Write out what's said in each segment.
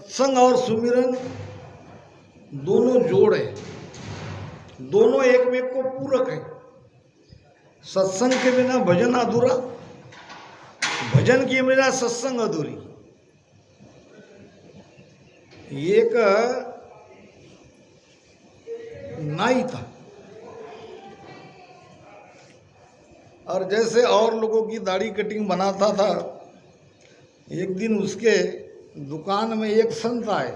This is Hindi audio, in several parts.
सत्संग और सुमिरन दोनों जोड़ है, दोनों एक में को पूरक है। सत्संग के बिना भजन अधूरा, भजन के बिना सत्संग अधूरी। एक नाई था और जैसे और लोगों की दाढ़ी कटिंग बनाता था, एक दिन उसके दुकान में एक संत आए।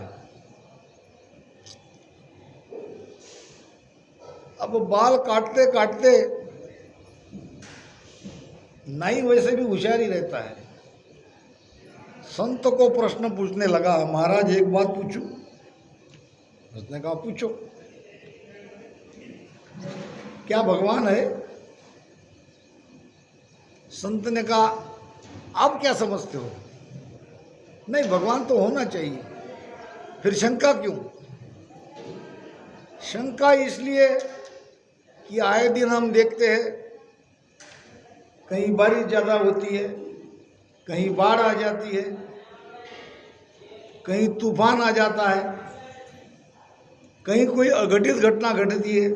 अब बाल काटते काटते, नाई वैसे भी होशियार ही रहता है, संत को प्रश्न पूछने लगा, महाराज एक बात पूछूं? उसने कहा पूछो। क्या भगवान है? संत ने कहा आप क्या समझते हो? नहीं, भगवान तो होना चाहिए। फिर शंका क्यों? शंका इसलिए कि आए दिन हम देखते हैं कहीं बारिश ज़्यादा होती है, कहीं बाढ़ आ जाती है, कहीं तूफान आ जाता है, कहीं कोई अघटित घटना घटती है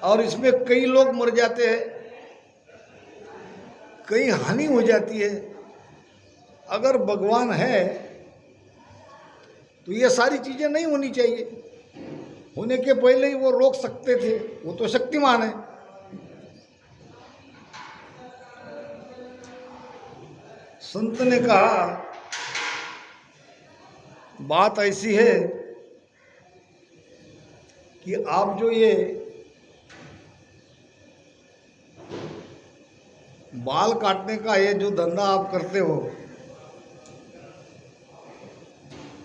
और इसमें कई लोग मर जाते हैं, कई हानि हो जाती है। अगर भगवान है तो ये सारी चीज़ें नहीं होनी चाहिए। होने के पहले ही वो रोक सकते थे, वो तो शक्तिमान है। संत ने कहा बात ऐसी है कि आप जो ये बाल काटने का ये जो धंधा आप करते हो,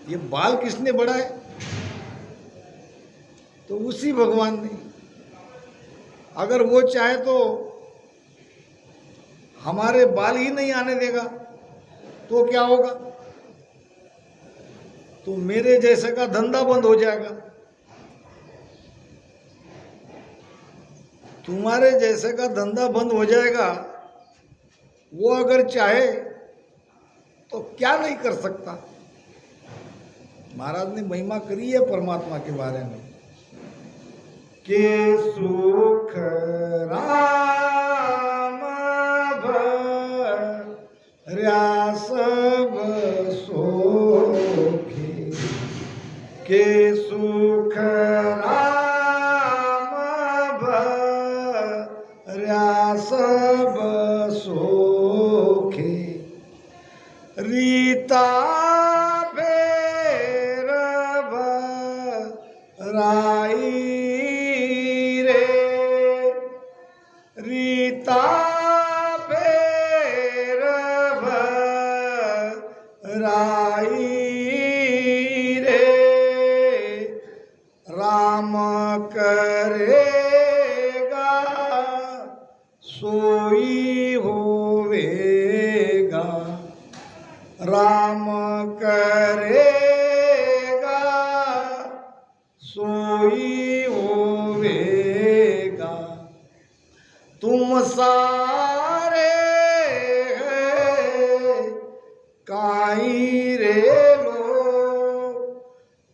ये बाल किसने बढ़ाए? तो उसी भगवान ने। अगर वो चाहे तो हमारे बाल ही नहीं आने देगा तो क्या होगा? तो मेरे जैसे का धंधा बंद हो जाएगा। तुम्हारे जैसे का धंधा बंद हो जाएगा। वो अगर चाहे तो क्या नहीं कर सकता? महाराज ने महिमा करी है परमात्मा के बारे में कि सुख राम भर्या सब सोखी, के सुख राम भर्या सब सोखी, रीता राई रे, रीता फेर राई रे, राम करेगा सोई होवेगा, राम करेगा सोई होवेगा। तुम सारे काई रे लो,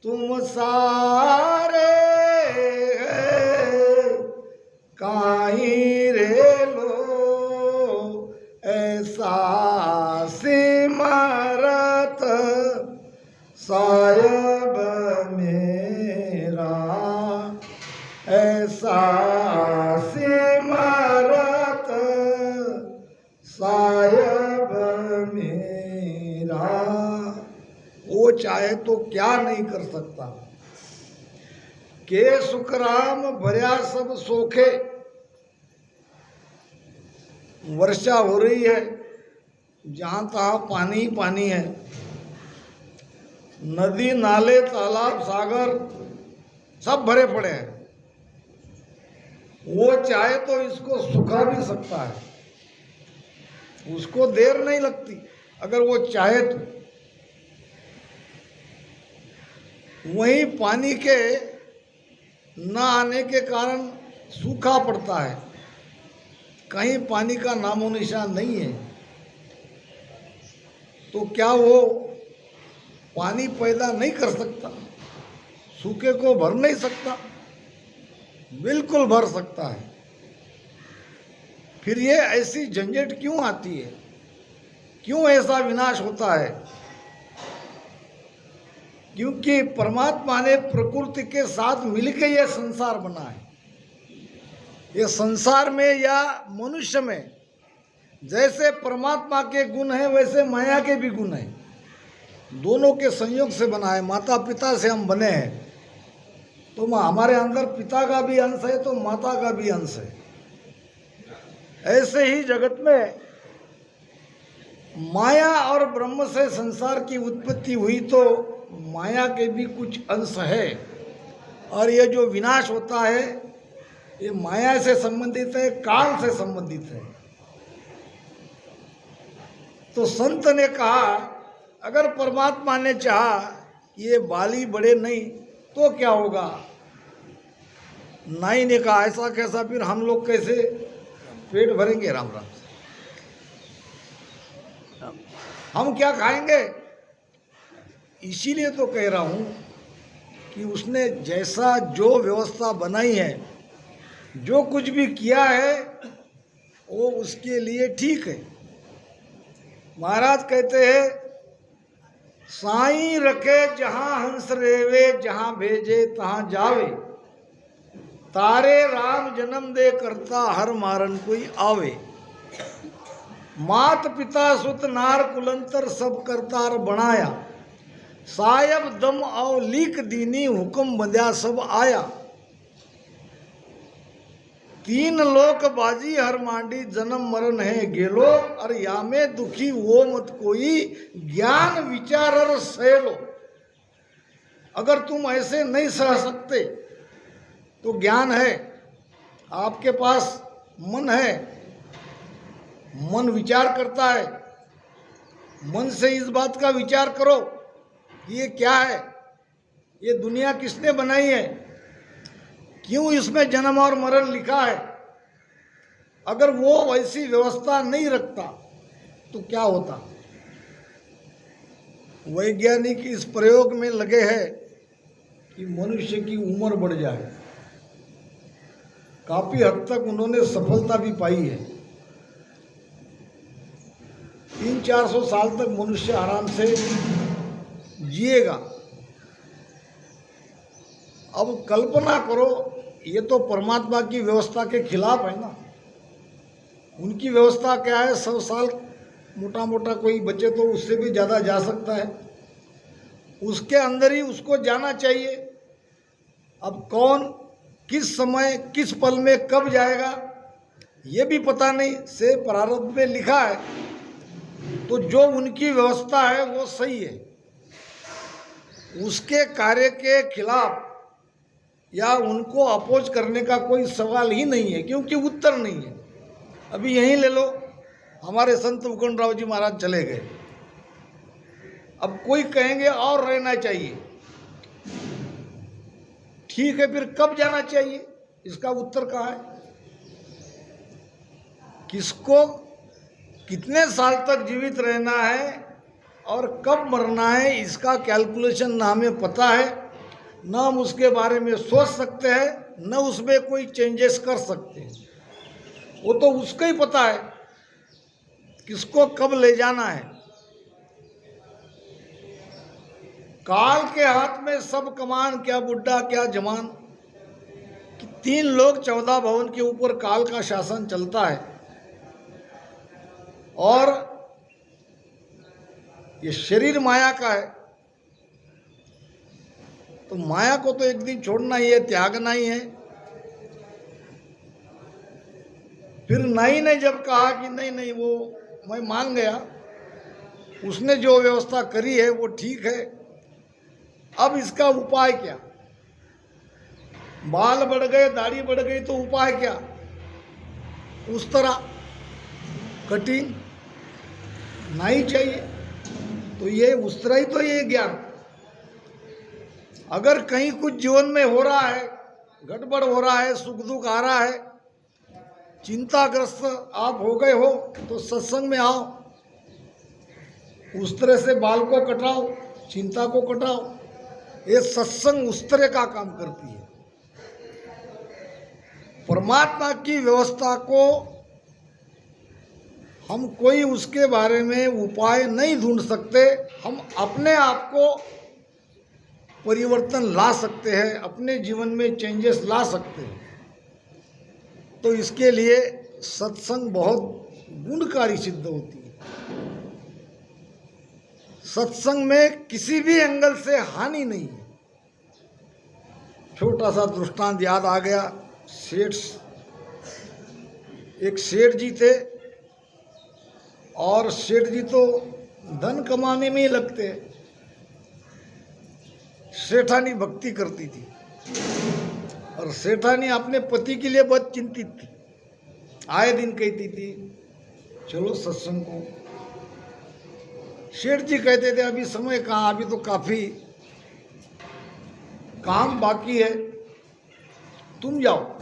तुम सारे काई रे लो, ऐसा सिमरत सायब मेरा, ऐसा सिमरत सायब मेरा। वो चाहे तो क्या नहीं कर सकता। के सुखराम भर्या सब सोखे। वर्षा हो रही है, जहाँ तहाँ पानी ही पानी है, नदी नाले तालाब सागर सब भरे पड़े हैं। वो चाहे तो इसको सुखा भी सकता है, उसको देर नहीं लगती अगर वो चाहे तो। वहीं पानी के न आने के कारण सूखा पड़ता है, कहीं पानी का नामो निशान नहीं है। तो क्या वो पानी पैदा नहीं कर सकता? सूखे को भर नहीं सकता? बिल्कुल भर सकता है। फिर ये ऐसी झंझट क्यों आती है? क्यों ऐसा विनाश होता है? क्योंकि परमात्मा ने प्रकृति के साथ मिलकर यह संसार बना है। ये संसार में या मनुष्य में जैसे परमात्मा के गुण हैं वैसे माया के भी गुण हैं। दोनों के संयोग से बना है। माता पिता से हम बने हैं, तो हमारे अंदर पिता का भी अंश है तो माता का भी अंश है। ऐसे ही जगत में माया और ब्रह्म से संसार की उत्पत्ति हुई तो माया के भी कुछ अंश है। और ये जो विनाश होता है ये माया से संबंधित है, काल से संबंधित है। तो संत ने कहा अगर परमात्मा ने चाहा ये बाली बड़े नहीं तो क्या होगा? नाई ने कहा ऐसा कैसा, फिर हम लोग कैसे पेट भरेंगे राम राम से? हम क्या खाएंगे? इसीलिए तो कह रहा हूँ कि उसने जैसा जो व्यवस्था बनाई है, जो कुछ भी किया है वो उसके लिए ठीक है। महाराज कहते हैं साईं रखे जहाँ हंस रेवे, जहाँ भेजे तहाँ जावे, तारे राम जन्म दे करता हर मारन कोई आवे, मात पिता सुत नार कुलंतर सब करतार बनाया, सायब दम आओ लीक दीनी हुक्म बंध्या सब आया, तीन लोक बाजी हर मांडी जन्म मरण है गेलो, और या में दुखी वो मत कोई ज्ञान विचार सहलो। अगर तुम ऐसे नहीं सह सकते तो ज्ञान है, आपके पास मन है, मन विचार करता है। मन से इस बात का विचार करो कि ये क्या है, ये दुनिया किसने बनाई है, क्यों इसमें जन्म और मरण लिखा है। अगर वो वैसी व्यवस्था नहीं रखता तो क्या होता? वैज्ञानिक इस प्रयोग में लगे हैं कि मनुष्य की उम्र बढ़ जाए। काफी हद तक उन्होंने सफलता भी पाई है। 300-400 साल तक मनुष्य आराम से जिएगा। अब कल्पना करो, ये तो परमात्मा की व्यवस्था के खिलाफ है ना। उनकी व्यवस्था क्या है, 100 साल मोटा मोटा कोई बचे तो उससे भी ज़्यादा जा सकता है, उसके अंदर ही उसको जाना चाहिए। अब कौन किस समय किस पल में कब जाएगा ये भी पता नहीं, से प्रारब्ध में लिखा है। तो जो उनकी व्यवस्था है वो सही है, उसके कार्य के खिलाफ या उनको अपोज करने का कोई सवाल ही नहीं है, क्योंकि उत्तर नहीं है। अभी यहीं ले लो, हमारे संत मुकुंदराव जी महाराज चले गए, अब कोई कहेंगे और रहना चाहिए, ठीक है, फिर कब जाना चाहिए, इसका उत्तर कहाँ है? किसको कितने साल तक जीवित रहना है और कब मरना है, इसका कैलकुलेशन ना हमें पता है, न हम उसके बारे में सोच सकते हैं, न उसमें कोई चेंजेस कर सकते हैं। वो तो उसको ही पता है किसको कब ले जाना है। काल के हाथ में सब कमान, क्या बुढ़ा क्या जवान, कि 3 लोग 14 भवन के ऊपर काल का शासन चलता है। और ये शरीर माया का है, तो माया को तो एक दिन छोड़ना ही है, त्यागना ही है। फिर नाई ने जब कहा कि नहीं नहीं वो मैं मान गया, उसने जो व्यवस्था करी है वो ठीक है, अब इसका उपाय क्या? बाल बढ़ गए, दाढ़ी बढ़ गई तो उपाय क्या? उस तरह कटिंग नहीं चाहिए, तो ये उस तरह ही तो ये ज्ञान। अगर कहीं कुछ जीवन में हो रहा है, गड़बड़ हो रहा है, सुख दुख आ रहा है, चिंताग्रस्त आप हो गए हो, तो सत्संग में आओ, उस तरह से बाल को कटाओ, चिंता को कटाओ। ये सत्संग उस तरह का काम करती है। परमात्मा की व्यवस्था को हम कोई उसके बारे में उपाय नहीं ढूंढ सकते। हम अपने आप को परिवर्तन ला सकते हैं, अपने जीवन में चेंजेस ला सकते हैं। तो इसके लिए सत्संग बहुत गुणकारी सिद्ध होती है। सत्संग में किसी भी एंगल से हानि नहीं है। छोटा सा दृष्टांत याद आ गया। एक सेठ जी थे, और सेठ जी तो धन कमाने में ही लगते। सेठानी भक्ति करती थी, और सेठानी अपने पति के लिए बहुत चिंतित थी। आए दिन कहती थी चलो सत्संग को। सेठ जी कहते थे अभी समय कहाँ, अभी तो काफी काम बाकी है, तुम जाओ,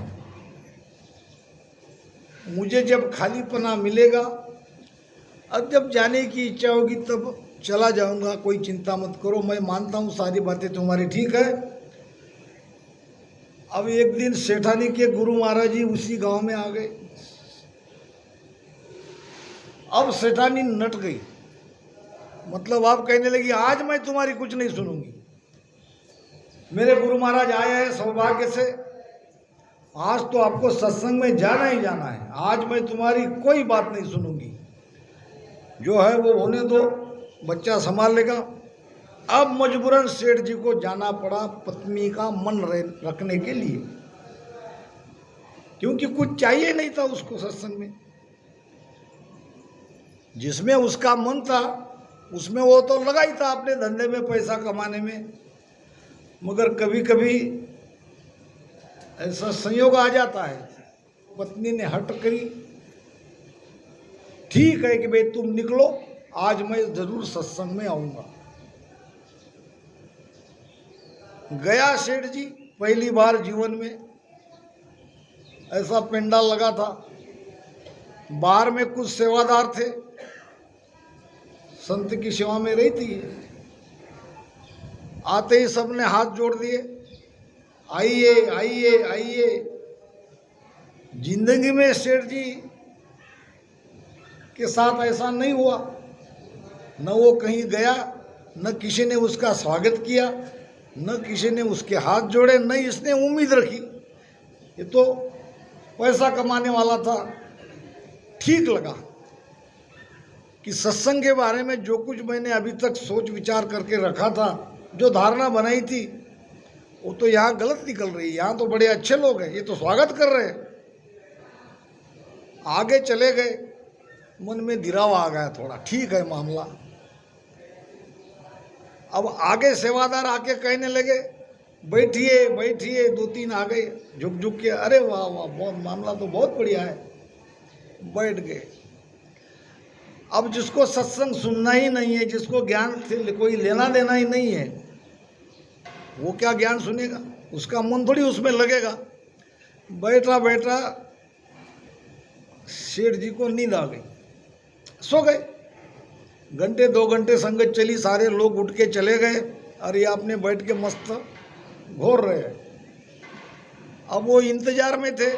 मुझे जब खालीपना मिलेगा, अब जब जाने की इच्छा होगी तब चला जाऊंगा, कोई चिंता मत करो, मैं मानता हूँ सारी बातें तुम्हारी ठीक है। अब एक दिन सेठानी के गुरु महाराज जी उसी गांव में आ गए। अब सेठानी नट गई, मतलब आप कहने लगी आज मैं तुम्हारी कुछ नहीं सुनूंगी। मेरे गुरु महाराज आए हैं सौभाग्य से, आज तो आपको सत्संग में जाना ही जाना है, आज मैं तुम्हारी कोई बात नहीं सुनूंगी, जो है वो होने दो, बच्चा संभाल लेगा। अब मजबूरन सेठ जी को जाना पड़ा पत्नी का मन रखने के लिए, क्योंकि कुछ चाहिए नहीं था उसको सत्संग में। जिसमें उसका मन था उसमें वो तो लगा ही था अपने धंधे में, पैसा कमाने में। मगर कभी कभी ऐसा संयोग आ जाता है, पत्नी ने हट करी, ठीक है कि भाई तुम निकलो, आज मैं जरूर सत्संग में आऊंगा। गया सेठ जी, पहली बार जीवन में ऐसा पेंडाल लगा था, बाहर में कुछ सेवादार थे, संत की सेवा में रहती है। आते ही सबने हाथ जोड़ दिए, आइए आइए आइए। जिंदगी में सेठ जी के साथ ऐसा नहीं हुआ, न वो कहीं गया, न किसी ने उसका स्वागत किया, न किसी ने उसके हाथ जोड़े, न इसने उम्मीद रखी। ये तो पैसा कमाने वाला था। ठीक लगा कि सत्संग के बारे में जो कुछ मैंने अभी तक सोच विचार करके रखा था, जो धारणा बनाई थी, वो तो यहाँ गलत निकल रही है। यहाँ तो बड़े अच्छे लोग हैं, ये तो स्वागत कर रहे हैं। आगे चले गए, मन में दिरावा आ गया थोड़ा, ठीक है मामला। अब आगे सेवादार आके कहने लगे बैठिए बैठिए, दो तीन आ गए झुक झुक के, अरे वाह वाह, बहुत मामला तो बहुत बढ़िया है, बैठ गए। अब जिसको सत्संग सुनना ही नहीं है, जिसको ज्ञान से कोई लेना देना ही नहीं है, वो क्या ज्ञान सुनेगा? उसका मन थोड़ी उसमें लगेगा। बैठा बैठा सेठ जी को नींद आ गई, सो गए। घंटे 2 घंटे संगत चली, सारे लोग उठ के चले गए, और ये आपने बैठ के मस्त घोर रहे हैं। अब वो इंतजार में थे,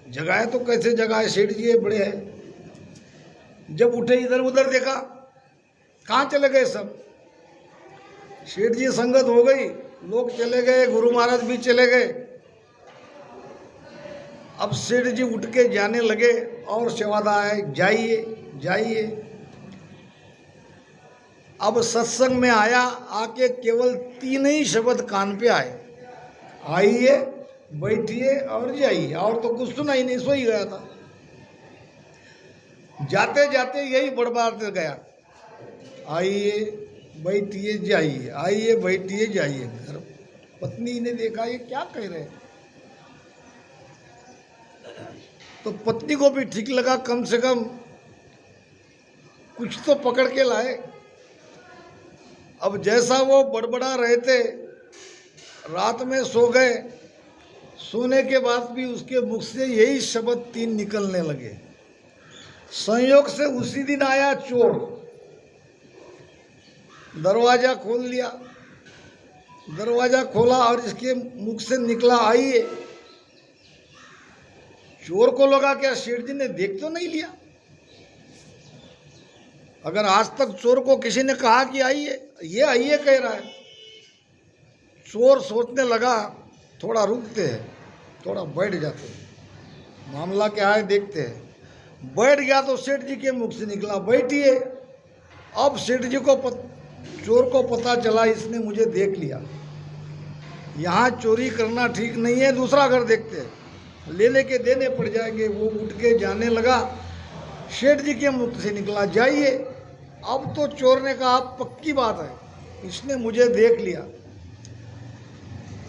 जगाए तो कैसे जगाए, सेठ जी बड़े हैं। जब उठे इधर उधर देखा, कहाँ चले गए सब? सेठ जी संगत हो गई, लोग चले गए, गुरु महाराज भी चले गए। अब सेठ जी उठ के जाने लगे, और सेवादार आए, जाइए जाइए। अब सत्संग में आया, आके केवल 3 ही शब्द कान पे आए, आइए बैठिए और जाइए, और तो कुछ सुना ही नहीं, सो ही गया था। जाते जाते यही बड़बाद गया, आइए बैठिए जाइए, आइए बैठिए जाइए। पत्नी ने देखा ये क्या कह रहे हैं, तो पत्नी को भी ठीक लगा, कम से कम कुछ तो पकड़ के लाए। अब जैसा वो बड़बड़ा रहे थे, रात में सो गए, सोने के बाद भी उसके मुख से यही शब्द 3 निकलने लगे। संयोग से उसी दिन आया चोर, दरवाजा खोल लिया, दरवाजा खोला और इसके मुख से निकला आइए। चोर को लगा क्या सेठ जी ने देख तो नहीं लिया। अगर आज तक चोर को किसी ने कहा कि आइए, ये आइए कह रहा है। चोर सोचने लगा, थोड़ा रुकते हैं, थोड़ा बैठ जाते हैं, मामला क्या है देखते हैं। बैठ गया तो सेठ जी के मुख से निकला बैठिए। अब सेठ जी को चोर को पता चला इसने मुझे देख लिया, यहाँ चोरी करना ठीक नहीं है, दूसरा घर देखते हैं, लेने के देने पड़ जाएंगे। वो उठ के जाने लगा, सेठ जी के मुख से निकला जाइए। अब तो चोर ने कहा पक्की बात है, इसने मुझे देख लिया,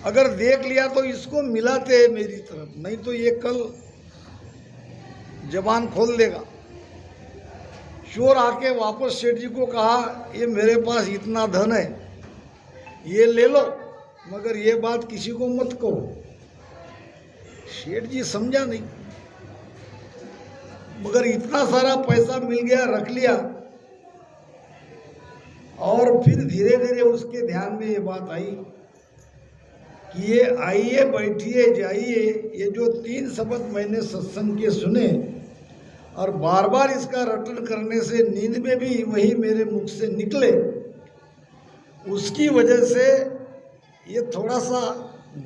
अगर देख लिया तो इसको मिलाते हैं मेरी तरफ, नहीं तो ये कल जबान खोल देगा। चोर आके वापस सेठ जी को कहा ये मेरे पास इतना धन है, ये ले लो, मगर ये बात किसी को मत कहो। सेठ जी समझा नहीं, मगर इतना सारा पैसा मिल गया, रख लिया। और फिर धीरे धीरे उसके ध्यान में ये बात आई कि ये आइए बैठिए जाइए, ये जो 3 शब्द मैंने सत्संग के सुने और बार बार इसका रटन करने से नींद में भी वही मेरे मुख से निकले, उसकी वजह से ये थोड़ा सा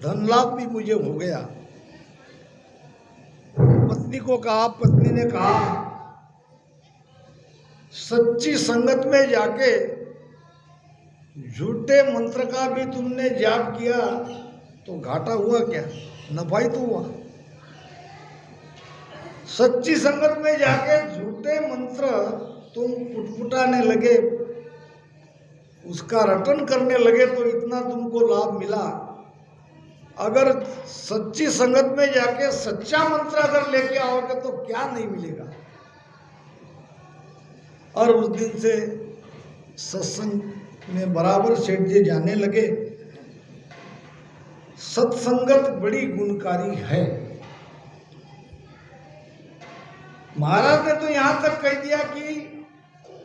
धन लाभ भी मुझे हो गया। पत्नी को कहा, पत्नी ने कहा सच्ची संगत में जाके झूठे मंत्र का भी तुमने जाप किया तो घाटा हुआ क्या, नफा ही तो हुआ। सच्ची संगत में जाके झूठे मंत्र तुम पुटपुटाने लगे, उसका रटन करने लगे तो इतना तुमको लाभ मिला। अगर सच्ची संगत में जाके सच्चा मंत्र अगर लेके आओगे तो क्या नहीं मिलेगा। और उस दिन से सत्संग में बराबर सेठ जी जाने लगे। सत्संगत बड़ी गुणकारी है। महाराज ने तो यहां तक कह दिया कि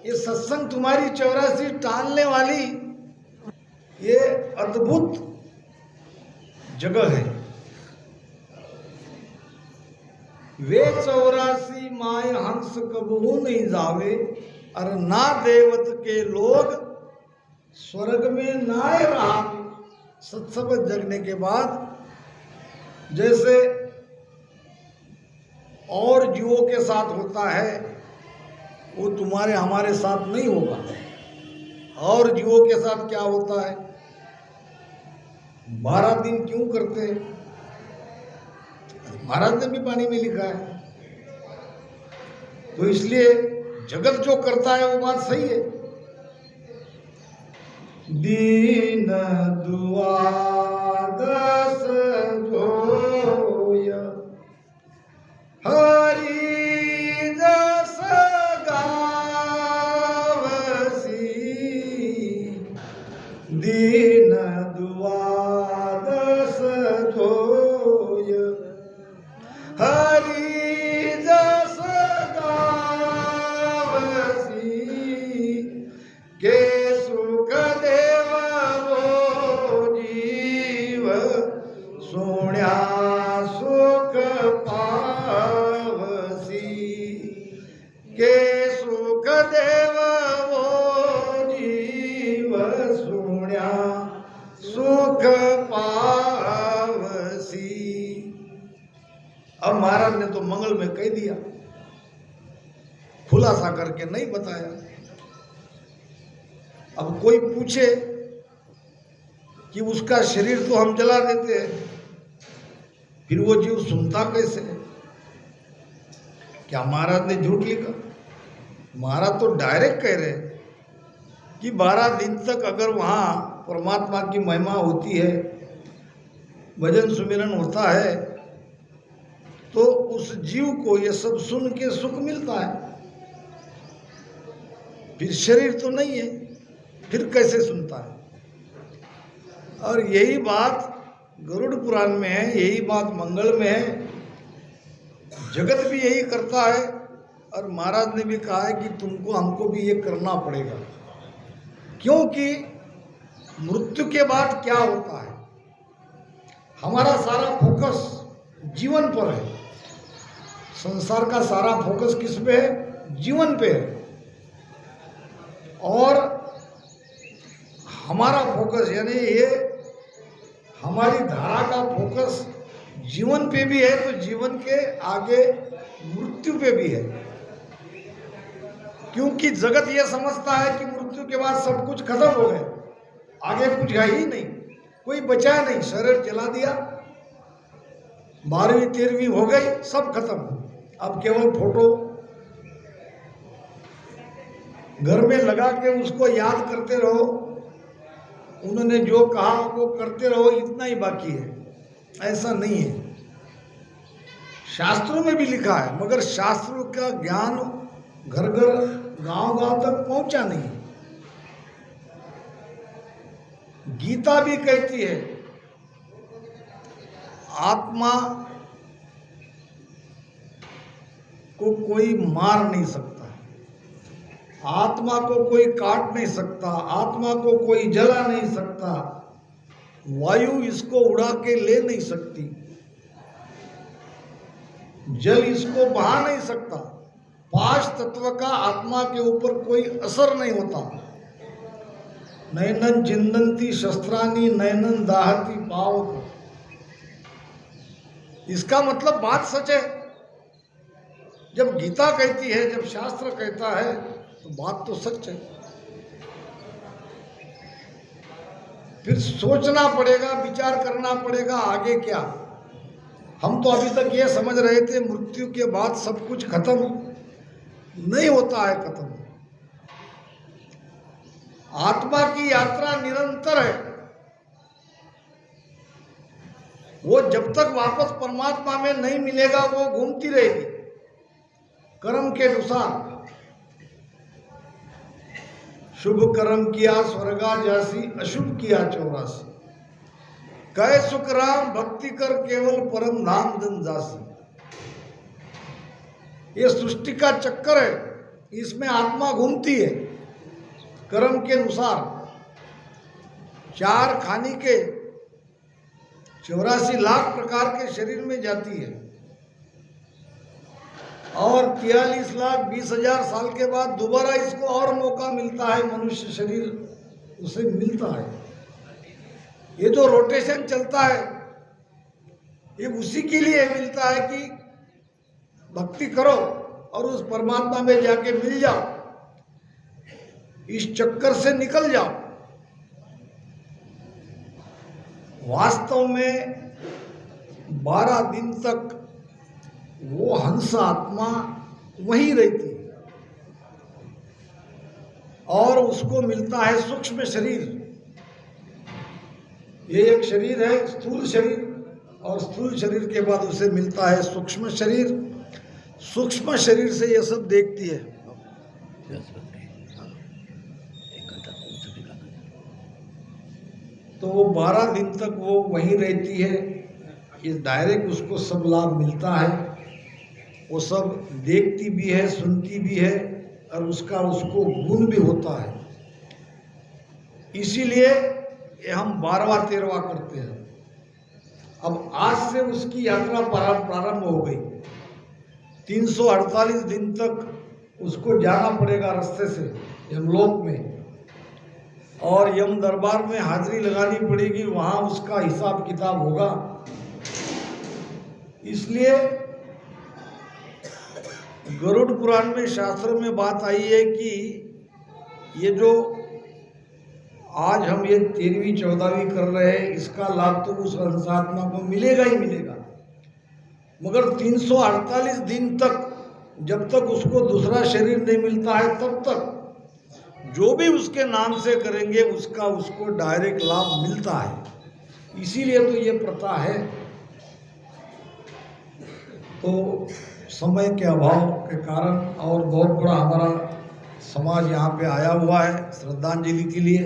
ये सत्संग तुम्हारी 84 टालने वाली ये अद्भुत जगह है। वे 84 माय हंस कबहू नहीं जावे, और ना देवत के लोग स्वर्ग में नाय रहा। सत्संग जगने के बाद जैसे और जीवों के साथ होता है वो तुम्हारे हमारे साथ नहीं होगा। और जीवों के साथ क्या होता है, 12 दिन क्यों करते हैं, महाराज ने भी पानी में लिखा है। तो इसलिए जगत जो करता है वो बात सही है। दीन दुआदस जोय हरि जस गावसी, दीन दुआदस जोय हरि जस गावसी, के सुख देव वो जीव सोण्या सुख पावसी, के सुख देव वो जीव सोण्या सुख पावसी। अब महाराज ने तो मंगल में कह दिया, खुलासा करके नहीं बताया। अब कोई पूछे कि उसका शरीर तो हम जला देते हैं, फिर वो जीव सुनता कैसे है? क्या महाराज ने झूठ लिखा? महाराज तो डायरेक्ट कह रहे कि 12 दिन तक अगर वहाँ परमात्मा की महिमा होती है, भजन सुमिरन होता है, तो उस जीव को ये सब सुन के सुख मिलता है। फिर शरीर तो नहीं है, फिर कैसे सुनता है? और यही बात गरुड़ पुराण में है, यही बात मंगल में है। जगत भी यही करता है और महाराज ने भी कहा है कि तुमको हमको भी ये करना पड़ेगा। क्योंकि मृत्यु के बाद क्या होता है, हमारा सारा फोकस जीवन पर है। संसार का सारा फोकस किस पे है? जीवन पे है। और हमारा फोकस यानी ये हमारी धारा का फोकस जीवन पे भी है, तो जीवन के आगे मृत्यु पे भी है। क्योंकि जगत ये समझता है कि मृत्यु के बाद सब कुछ खत्म हो गया, आगे कुछ है ही नहीं, कोई बचा नहीं, शरीर जला दिया, 12वीं 13वीं हो गई, सब खत्म, अब केवल फोटो घर में लगा के उसको याद करते रहो, उन्होंने जो कहा वो करते रहो, इतना ही बाकी है। ऐसा नहीं है, शास्त्रों में भी लिखा है, मगर शास्त्रों का ज्ञान घर घर गांव गांव तक पहुंचा नहीं। गीता भी कहती है आत्मा को कोई मार नहीं सकता, आत्मा को कोई काट नहीं सकता, आत्मा को कोई जला नहीं सकता, वायु इसको उड़ा के ले नहीं सकती, जल इसको बहा नहीं सकता, 5 तत्व का आत्मा के ऊपर कोई असर नहीं होता। नैनन चिंदंती शस्त्रानी नैनन दाहती पावक। इसका मतलब बात सच है। जब गीता कहती है, जब शास्त्र कहता है, तो बात तो सच है। फिर सोचना पड़ेगा, विचार करना पड़ेगा आगे क्या। हम तो अभी तक ये समझ रहे थे मृत्यु के बाद सब कुछ खत्म, नहीं होता है खत्म। आत्मा की यात्रा निरंतर है, वो जब तक वापस परमात्मा में नहीं मिलेगा वो घूमती रहेगी कर्म के अनुसार। शुभ कर्म किया स्वर्गा जासी, अशुभ किया 84। कहे सुख राम भक्ति कर केवल परम धाम जन जासी। ये सृष्टि का चक्कर है, इसमें आत्मा घूमती है कर्म के अनुसार। 4 खानी के 84 लाख प्रकार के शरीर में जाती है, और 43 लाख 20 हजार साल के बाद दोबारा इसको और मौका मिलता है, मनुष्य शरीर उसे मिलता है। ये जो रोटेशन चलता है ये उसी के लिए मिलता है कि भक्ति करो और उस परमात्मा में जाके मिल जाओ, इस चक्कर से निकल जाओ। वास्तव में 12 दिन तक वो हंस आत्मा वहीं रहती है और उसको मिलता है सूक्ष्म शरीर। ये एक शरीर है स्थूल शरीर, और स्थूल शरीर के बाद उसे मिलता है सूक्ष्म शरीर। सूक्ष्म शरीर से ये सब देखती है। तो वो 12 दिन तक वो वहीं रहती है, ये डायरेक्ट उसको सब लाभ मिलता है। वो सब देखती भी है, सुनती भी है, और उसका उसको गुण भी होता है। इसीलिए ये हम 12वां 13वां करते हैं। अब आज से उसकी यात्रा प्रारंभ हो गई। 348 दिन तक उसको जाना पड़ेगा रास्ते से यमलोक में, और यम दरबार में हाजिरी लगानी पड़ेगी, वहाँ उसका हिसाब किताब होगा। इसलिए गरुड़ पुराण में शास्त्रों में बात आई है कि ये जो आज हम ये 13वीं 14वीं कर रहे हैं, इसका लाभ तो उस हंसात्मा को मिलेगा ही मिलेगा, मगर 348 दिन तक जब तक उसको दूसरा शरीर नहीं मिलता है, तब तक जो भी उसके नाम से करेंगे उसका उसको डायरेक्ट लाभ मिलता है। इसीलिए तो ये प्रथा है। तो समय के अभाव के कारण और बहुत बड़ा हमारा समाज यहाँ पे आया हुआ है श्रद्धांजलि के लिए,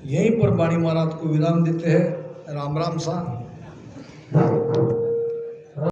यहीं पर वाणी महाराज को विराम देते हैं। राम राम सा।